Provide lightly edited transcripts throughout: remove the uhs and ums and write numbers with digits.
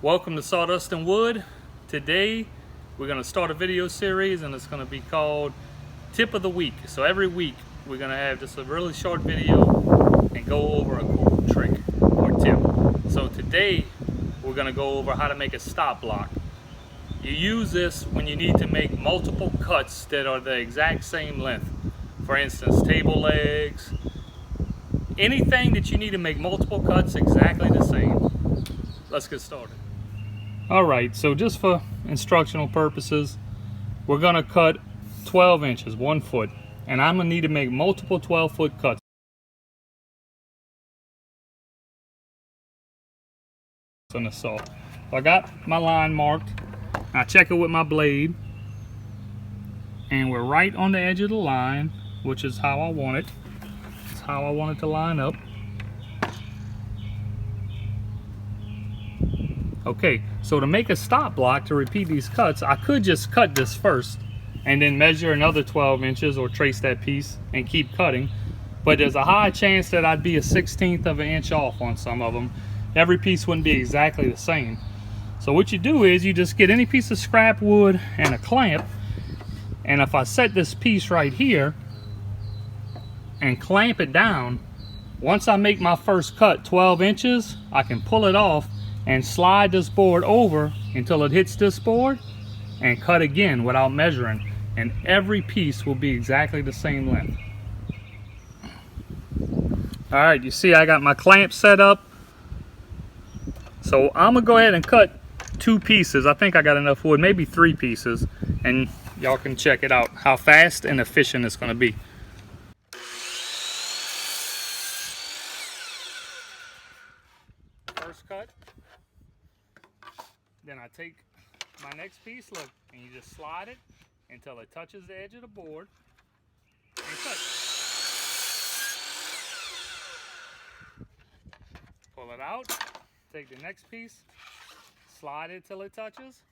Welcome to Sawdust and Wood. Today we're going to start a video series and it's going to be called Tip of the Week. So every week we're going to have just a really short video and go over a cool trick or tip. So today we're going to go over how to make a stop block. You use this when you need to make multiple cuts that are the exact same length. For instance, table legs, anything that you need to make multiple cuts exactly the same. Let's get started. Alright, so just for instructional purposes, we're going to cut 12 inches, 1 foot. And I'm going to need to make multiple 12-foot cuts on the saw. So I got my line marked. I check it with my blade. And we're right on the edge of the line, which is how I want it. It's how I want it to line up. Okay, so to make a stop block to repeat these cuts, I could just cut this first and then measure another 12 inches or trace that piece and keep cutting. But there's a high chance that I'd be a 1/16 of an inch off on some of them. Every piece wouldn't be exactly the same. So what you do is you just get any piece of scrap wood and a clamp. And if I set this piece right here and clamp it down, once I make my first cut 12 inches, I can pull it off and slide this board over until it hits this board and cut again without measuring, and every piece will be exactly the same length. Alright, you see I got my clamp set up, so I'm gonna go ahead and cut 2 pieces. I think I got enough wood, maybe 3 pieces, and y'all can check it out how fast and efficient it's gonna be. First cut. Then I take my next piece, look, and you just slide it until it touches the edge of the board and cut. Pull it out, take the next piece, slide it till it touches.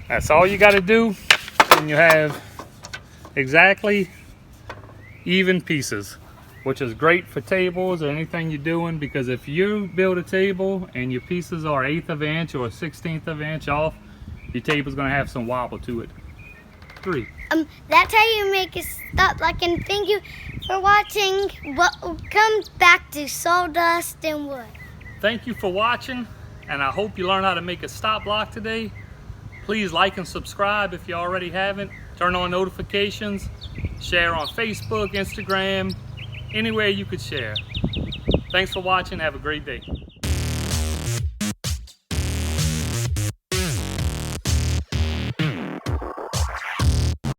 That's all you got to do, and you have exactly even pieces, which is great for tables or anything you're doing, because if you build a table and your pieces are 1/8 of an inch or 1/16 of an inch off, your table's going to have some wobble to it. 3. That's how you make a stop block, and thank you for watching. Welcome back to Sawdust and Wood. Thank you for watching, and I hope you learn how to make a stop block today. Please like and subscribe if you already haven't. Turn on notifications. Share on Facebook, Instagram, anywhere you could share. Thanks for watching. Have a great day.